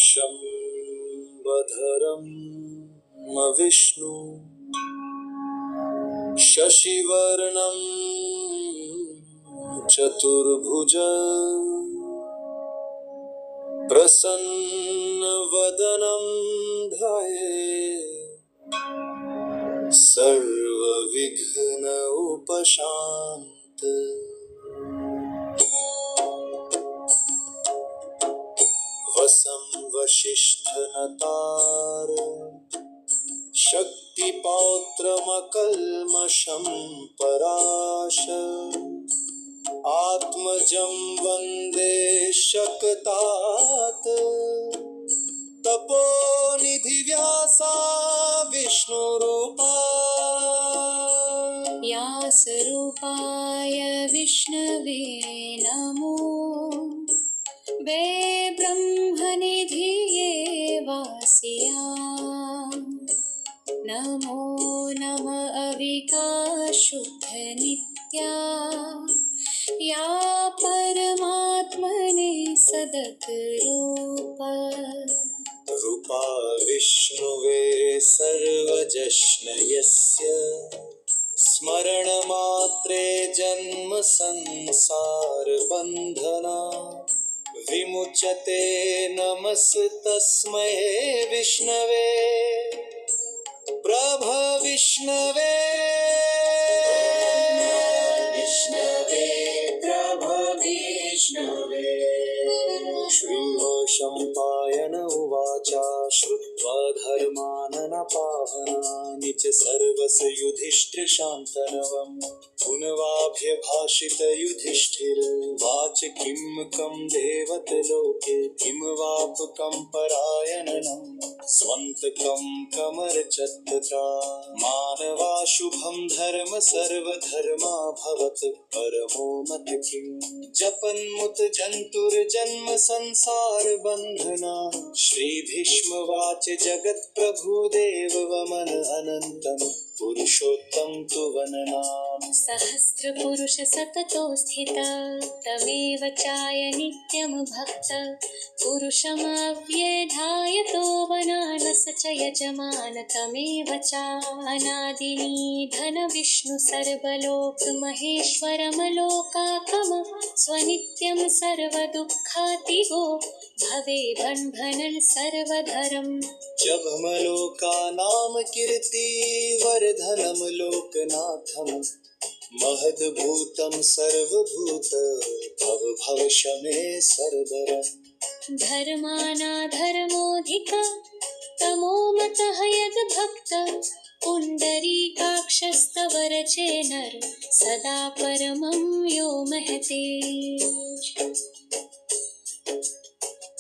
शम्बधरं विष्णु शशिवर्णं चतुर्भुज प्रसन्नवदनं ध्यायेत् सर्वविघ्न उपशान्तये। वसं वसिष्ठनतार शक्तिपौत्रमकल्मषं पराशर आत्मजं वन्दे शक्तात् तपोनिधिव्यासा विष्णुरूपा व्यासरूपाय विष्णवे नमो वे ब्रह्मनिधिये वासिया नमो नमः अविकाशुद्धनित्या या परमात्मने सदतरूप रूपा विष्णुवे सर्वजश्नयस्य स्मरणमात्रे जन्म संसार बन्धना विमुच्यते नमस्तस्मै विष्णवे प्रभविष्णवे प्रभविष्णवे। श्रीशम्पायन उवाच श्रुत्वा धर्माननपावनानि च सर्वस्य युधिष्ठिरशान्तनवम् पुनवाभ्यभाषित युधिष्ठिर्वाच किं कं देवतलोके किं वापकं परायणनं स्वन्तकं कमर्चत्तथा मानवाशुभं धर्म सर्वधर्मा भवत् परमो मत किं जपन्मुत जन्तुर्जन्म संसार बन्धना श्रीभीष्मवाच जगत्प्रभुदेव वमन अनन्तं पुरुषोत्तम तु वननाम सहस्रपुरुष सततो स्थिता तमेव चाय नित्यं भक्त पुरुषमव्यधायतो वनानस च यजमान तमेव चानादिनी धन विष्णु सर्वलोक महेश्वरमलोकाकम स्वनित्यं सर्वदुःखातिगो भवे बन्धनं सर्वधरम् जभमलोकानां कीर्ति वर्धनम लोकनाथम महद्भूतं सर्वभूत भव भवशमे सर्वरम् धर्मानाधर्मोऽधिक तमो मतः यद्भक्त पुण्डरीकाक्षस्तव रचे नर सदा परमं यो महते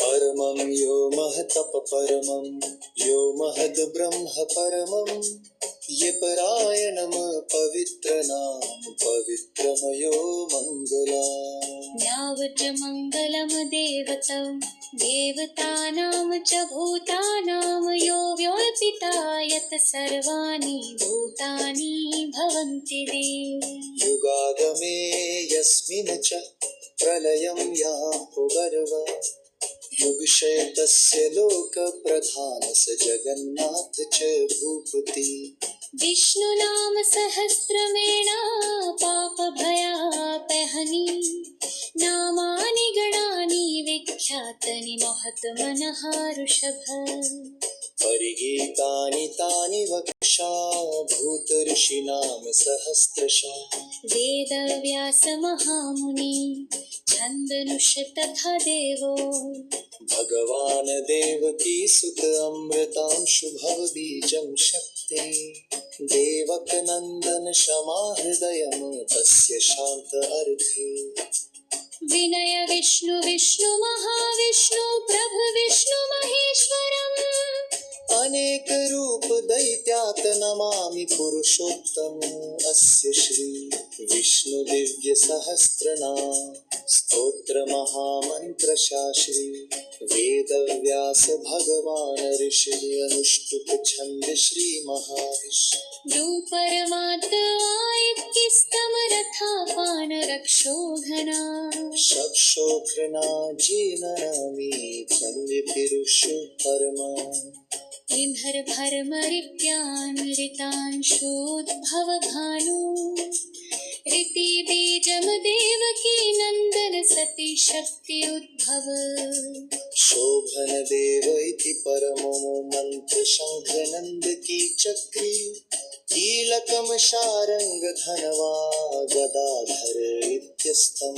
परमं यो महतप परमं यो महद् ब्रह्म परमं ये परायणम पवित्र नाम पवित्रमयो मंगला न्यावच मंगलम देवतं देवतानां च भूतानां यो व्योपिता यत् सर्वाणि भूतानि भवन्ति युगागमे यस्मिन् च प्रलयं याहुर्वः युगक्षयतस्य लोक प्रधान स जगन्नाथ च भूपति विष्णु नाम सहस्रमेण पाप भयापहनि नामानि गणानि विख्यातानि महत्मनः ऋषभ परिगीतानि तानि वक्षा भूत ऋषीणां सहस्रशः वेदव्यास महामुनि छन्दनुष तथा देवो भगवान देवकी सुत अमृतांशु भव बीजं शक्ति देवक नंदन क्षमा हृदयं तस्य शांत अर्थे विनय विष्णु विष्णु महाविष्णु प्रभु विष्णु महेश्वरम् अनेक रूप दैत्यात् नमामि पुरुषोत्तम अस्य श्री विष्णु दिव्य सहस्रनाम स्तोत्र महामंत्र शास्त्री वेद व्यास भगवान ऋषि अनुष्टुप छंद श्री महाविष्णु परमात्मा स्तम रथा पान रक्षोधना शक्षोघ्रना जीर्णनामी फल्लिपिरुषु परमा इमहर भरमरित्यानृतांशोद्भवभानु ऋति बीजम देवकी नंदन सती शक्ति उद्भव शोभन देव इति परमो मंत्र शंख नंद की चक्री कीलकम शारंग धनवा गदाधर इत्यस्तम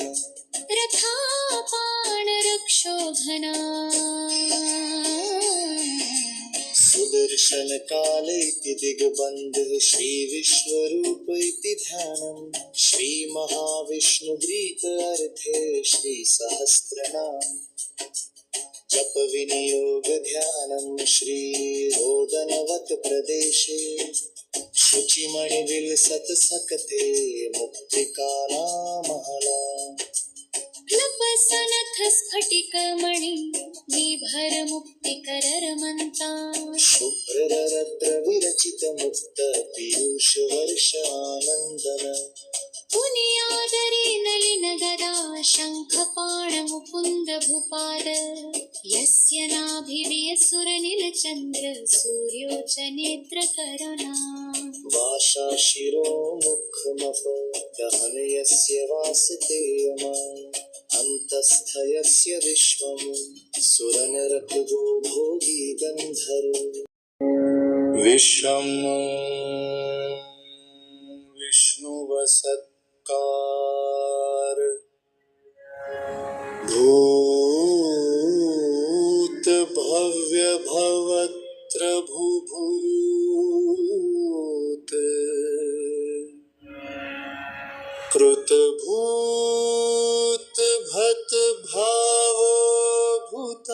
रथापाण रक्षोघना सुदर्शन काल इति दिग्बंध श्री विश्वरूप इति ध्यानम श्री महाविष्णुगृहीत अर्थे श्री सहस्रनाम जप विनियोग ध्यानम श्री रोदनवत प्रदेशे शुचिमणि विलसत सकते मुक्तिकाला महला क्लपसनथ स्फटिक मणि निभर मुक्तिकर रमन्ता शुभ्र रत्न विरचित मुक्त पीयूष वर्ष आनंदन पुनियादरी नलिन गदा शंखपाण मुकुंद भूपाद यस्य नाभिविय सुर नीलचंद्र सूर्यो च नेत्र करुणा वाशा शिरो मुखमप दहन यस्य वासतेयम अंतस्थ यस्य विश्वं सुरनरकुतो भोगी गंधर्व विश्वं विष्णुवसत्कार भूत भव्य भवत्र भूभूत कृत भूत भत भाव भूतात्मा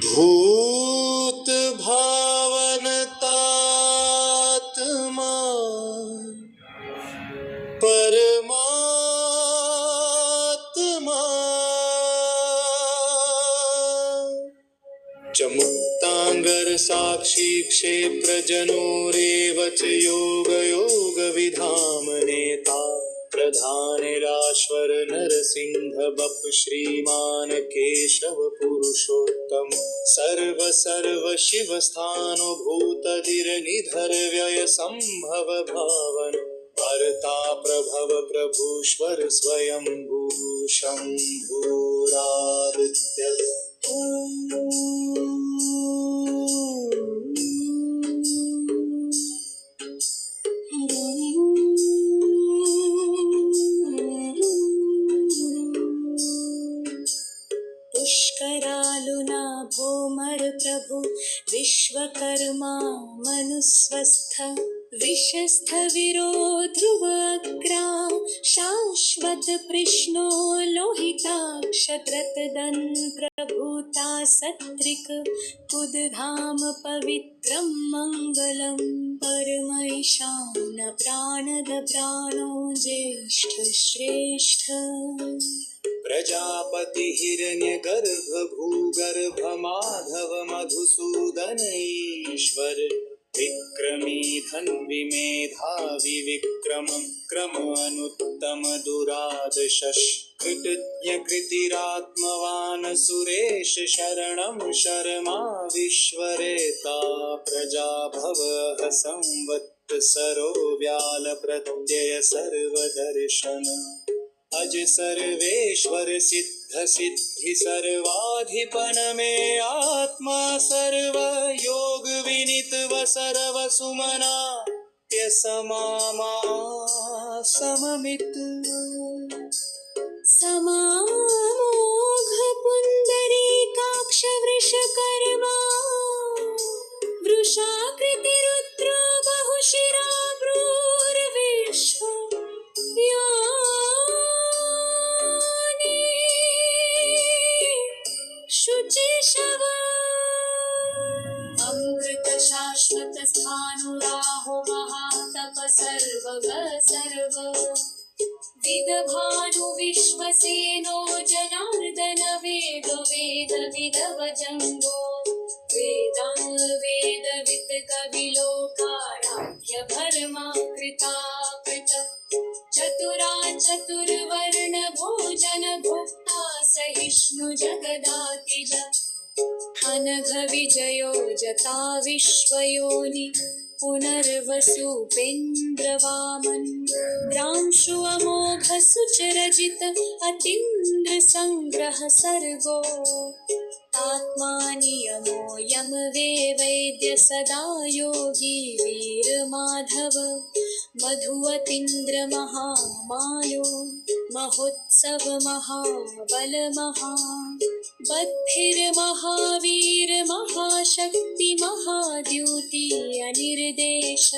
भूत भावनतात्मा परमात्मा च मुक्तांगर साक्षी क्षेत्र जनोरेव च योग योग विधाम नेता प्रधानिराश्वर नरसिंह बप श्रीमान केशव पुरुषोत्तम सर्व सर्व शिव स्थानो भूतधिर निधर व्यय संभव भावन भरता प्रभव प्रभुश्वर स्वयंभू शंभुरादित्य पुष्करालुना भोमर प्रभु विश्वकर्मा मनुस्वस्थ विशस्थ विरो ध्रुवग्रा शाश्वत कृष्णो लोहिताक्षत्रतदन् प्रभूता सत्रिक कुदधाम पवित्रं मंगलम परमैशान प्राणद प्राणो ज्येष्ठ श्रेष्ठ प्रजापति हिरण्यगर्भ भूगर्भ माधव मधुसूदन ईश्वर विक्रमी धन्वी मेधावी विक्रम क्रम अनुत्तम दुरादशश कृतज्ञ कृतिरात्मवान सुरेश शरणं शर्मा विश्वरेता प्रजा भव संवत्सरो व्याल प्रत्यय सर्वदर्शन अज सर्वेश्वर सिद्ध सिद्धि सर्वाधिपन में आत्मा सर्व योग विनित व सर्व सुमना समामा सममित समामोघ पुंडरीकाक्ष वृषकर्मा वृषाकृति रुद्र बहुशिरा भ्रूर्विश्व शुचिशव अमृत शाश्वत स्थाणुराहो महातप सर्वग सर्व विदभानु विश्वसेनो जनार्दन वेद वेद विदव जंगो वेदांग वेद वित कविलोकाराध्य भरमा कृता कृत चतुर्वर्ण भोजन भुक्ता सहिष्णु जगदातिज अनघ विजयो जता विश्वयोनि पुनर्वसुपेन्द्रवामन द्रांशु अमोघ सुचरजित अतीन्द्र संग्रह सर्गो आत्मा नियमो यम वे वैद्य सदा योगी वीर माधव मधुअतीन्द्र महामायो महोत्सव महाबल महा बद्धिर महावीर महाशक्ति महाद्युति अनिर्देश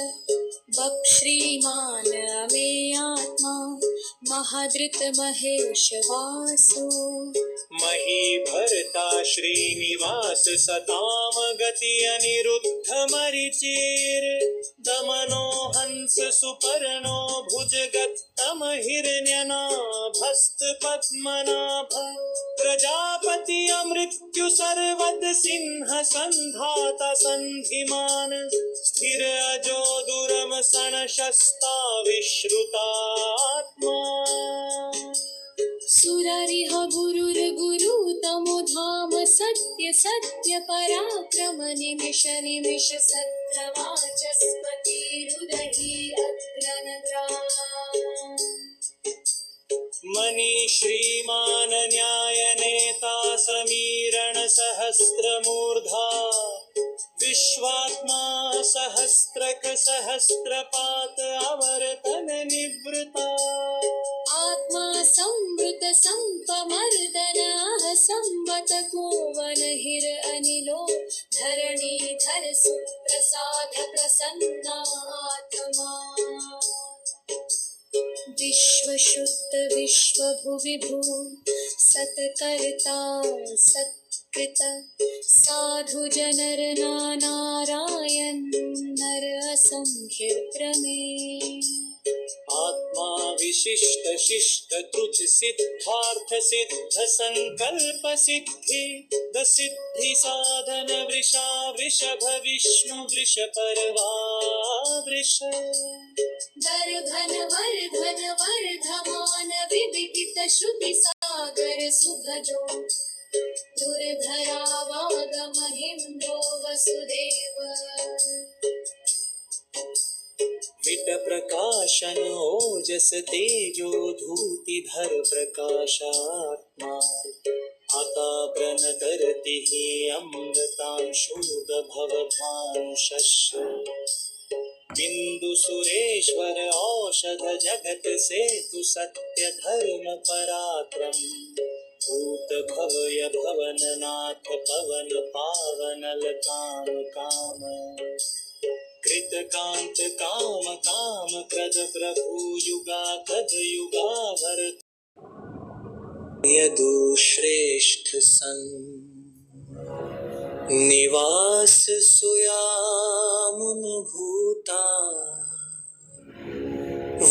बक्श्रीमान मे आत्मा महादृत महेश वासो मही भरता श्रीनिवास सताम गति अनिरुद्ध मरिचीर दमनो हंस सुपर्णो भुजगत्तम हिरण्यनाभस्त पद्मनाभ प्रजापति अमृत्यु सर्वद सिंह संघाता संधिमान स्थिर अजो दुरम सन शस्ता विश्रुतात्मा सुररिह गुरुर्गुरु तमो धाम सत्य सत्य पराक्रम निमिष निमिष सत्र वाचस्पति हृदहि अग्रनद्रा मणि श्रीमान न्याय नेता समीरण सहस्त्रमूर्धा विश्वात्मा सहस्त्रक सहस्त्रपात अवर्तन निवृता आत्मा संवृत संपमर्दन संवत कोवन हिर अनिलो धरणी धर सुप्रसाद प्रसन्नात्मा विश्वशुद्ध विश्वभुविभू सत्कर्ता सत्कृत साधु जनर नारायण नर असंख्य प्रमे आत्मा विशिष्ट शिष्ट तुझ सिद्धार्थ सिद्ध संकल्प सिद्धि द सिद्धि साधन वृषा वृषभ विष्णु वृष परवा वृष दर्घन वर्धन वर्धमान विविदित श्रुति सागर सुभजो दुर्धरा वागम हिंदो वसुदेव विट प्रकाशन ओजस तेजो धूति धर प्रकाशात्मा आताव्रन करति हि अमृतांशुद भवभानुषस्य बिंदु सुरेश्वर औषध जगत सेतु सत्य धर्म पराक्रम भूत भवय भवन नाथ पवन पावनल काम काम कृत कांत काम काम कद प्रभु युगा कद युगा भर यदु श्रेष्ठ सन निवास सुयामुन भूता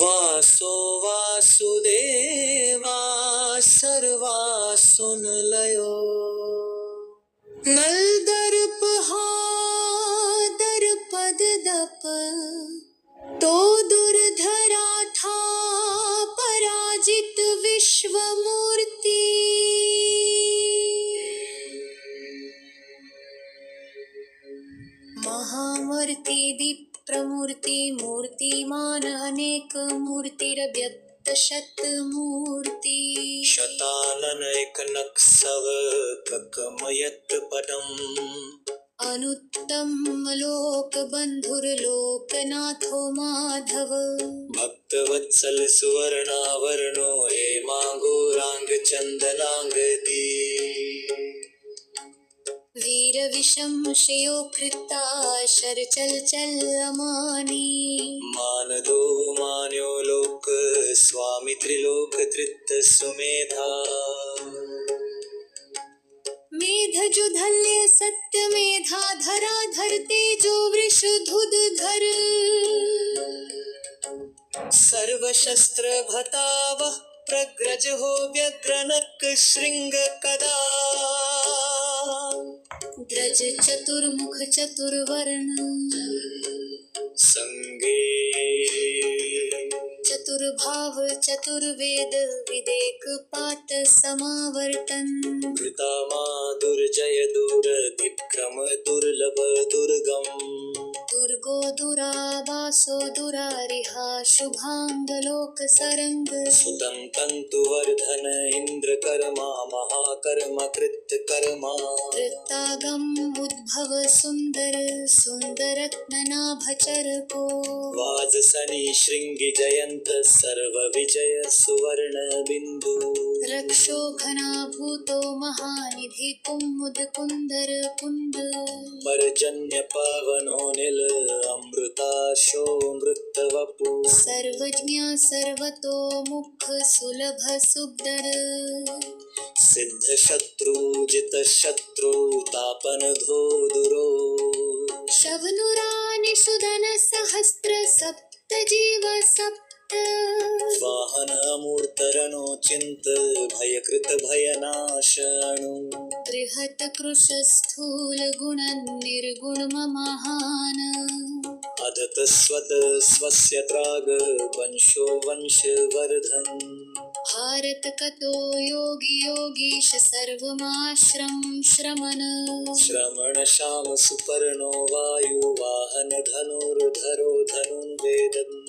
वासो वासुदेवा सर्वा सुन लयो नल दर्प पद दप तो दुर्धरा था पराजित विश्वमूर्ति महामूर्ति दीप्रमूर्ति मूर्तिमान अनेक मूर्तिरव्यक्त शत मूर्ति शतानन एकनक सव ककमयत पदम अनुत्तम लोक बंधुर लोकनाथो माधव भक्त वत्सल सुवर्णावरणो हे मांगो रांग चंदनांग दी वीर विषम श्रेयो कृता शर चल चल अमानी मान दो मान्यो लोक स्वामी त्रिलोक तृत सुमेधा मेध जुधल्य सत्य मेधा धरा धरते जो वृष धुद धर सर्व शस्त्र भताव प्रग्रज हो व्यग्रनक श्रृंग कदा द्रज चतुर्मुख चतुर्वर्ण संगे चतुर्भाग भाव चतुर्वेद विदेक पात समावर्तन कृता मा दुर्जय दुरधिक्रम दुर्लभ दुर्गम दुर्गो दुरावासो दुरारिहा शुभांगलोक सरंग सुतं तंतु वर्धन इंद्र कर्मा महाकर्म कृत कर्मा वृत्तागम उद्भव सुंदर सुंदरत्ननाभचर को वाजसनी श्रृंगी जयंत सर्व विजय सुवर्ण बिंदु रक्षो घनाभूतो महानिधि कुमुद कुंदर कुंद पर्जन्य पावनो निल अमृताशो मृतवपु सर्वज्ञ सर्वतो मुख सुलभ सुंदर सिद्ध शत्रु जित शत्रु तापन धो दुरो शवनुरानिषुदन सहस्त्र सप्त जीव सप्त वाहन अमूर्तरणो चिंत भयकृत भयनाशनु बृहत् कृश स्थूल गुण निर्गुण महान अदत स्वत स्वस्य त्राग वंशो वंशवर्धन भारत कतो योगी योगीश सर्वमाश्रम श्रमण श्रमण श्याम सुपर्णो वायु वाहन धनुर्धरो धनुर्वेदन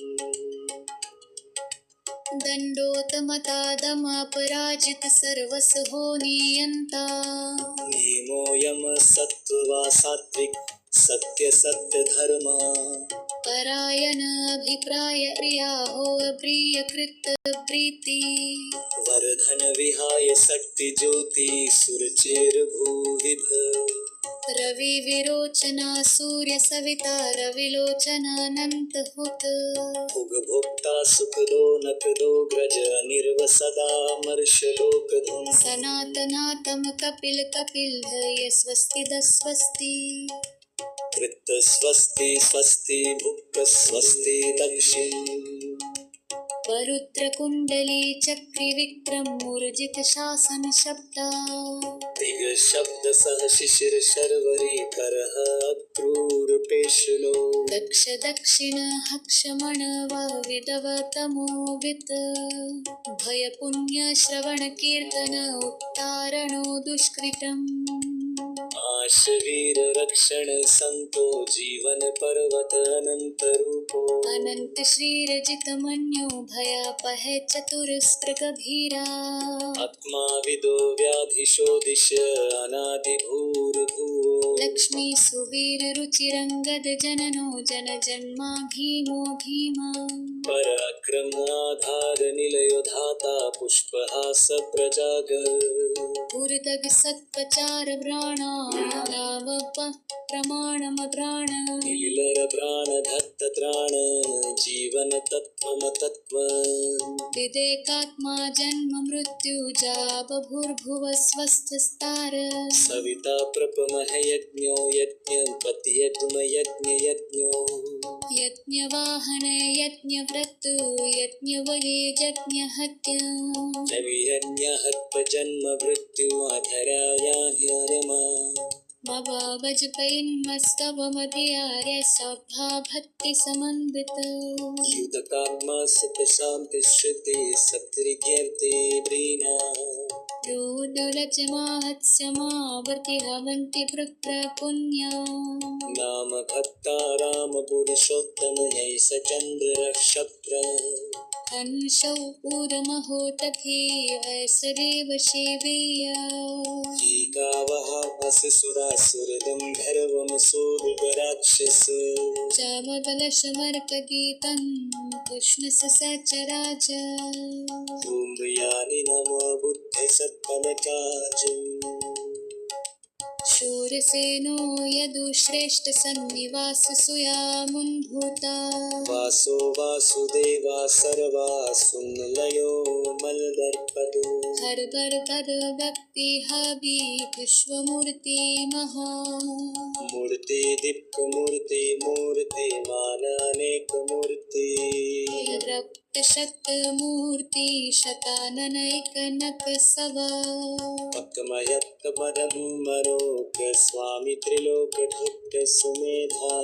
दंडोतमता दमापराजित सर्वस हो नियंता नीमो यम सत्त्वा सात्विक सत्य सत्य धर्म परायण अभिप्राय प्रिया हो प्रिय कृत प्रीति वर्धन विहाय शक्ति ज्योति सुरचेर भूविध रवि विरोचना सूर्य सविता रविलोचना अनंत हुत भुग भोक्ता सुख दो नक दो ग्रज निर्व सदा मर्ष लोक धुन सनातनातम कपिल कपिल भय स्वस्ति दस्वस्ति कृत स्वस्ति स्वस्ति भुक् स्वस्ति दक्षिण परुद्र कुंडली चक्री विक्रम मूर्जित शासन शब्दा दिग शब्द सह शिशिर शर्वरी करह अक्रूर पेशलो दक्ष दक्षिण हक्षमण विदव तमोवित भय पुण्य श्रवण कीर्तन उत्तारणो दुष्कृतम् आशवीर रक्षण संतो जीवन पर्वत अनंत रूपो अनंत श्रीरजित मन्यो भयापह चतुरस्त्र गभीरा आत्मा विदो व्याधिशो दिश अनादि भूर्भुवो लक्ष्मी सुवीर रुचिरंगद जननो जन जन्मा भीमो भीमा पराक्रम आधार निलयो धाता पुष्पहास प्रजाग पुरदग सत्पचार ब्राणा नाम प्रमाणम प्राण नीलर प्राण धत्त त्राण जीवन तत्वम तत्व विदेकात्मा जन्म मृत्यु जाब भूर्भुव स्वस्थ स्तार सविता प्रपमह यज्ञो यज्ञ पति यज्ञ यज्ञ यज्ञो यज्ञवाहन यज्ञव्रत यज्ञवले यज्ञहत्य नवियज्ञ हत्प जन्म मृत्यु अधराया ह्यरमा मवावजपैन्मस्तव मधियार्य सभा भक्ति समन्वित युद्धकामा सुख शांति श्रुति सत्रिकीर्ति ब्रीना योदुलच माहत्स्यमावर्ति हवन्ति पुण्या नाम भक्ता राम पुरुषोत्तम यैष चंद्र नक्षत्र हंसौ पूरमहोतथे ऐसरेव सेवेया असुरासुरदं भैरवं सूर्यराक्षस चामबलशमर्कगीतं कृष्णसचराज धूम्रयानि नमो बुद्धे सत्पलचाजम् शूरसेनो यदुश्रेष्ठ सन्निवास सुयामुन्भूता वासो वासुदेवा सर्वा सुन्नलयो मलदर्पदो हर तद व्यक्ति हवि विश्वमूर्ति महा मूर्ति दीप्त मूर्ति मूर्ति मान अनेक मूर्ति रक्त शत मूर्ति शताननैक नक सवा पक्मयत्त मदं मरोक स्वामी त्रिलोक धृत सुमेधा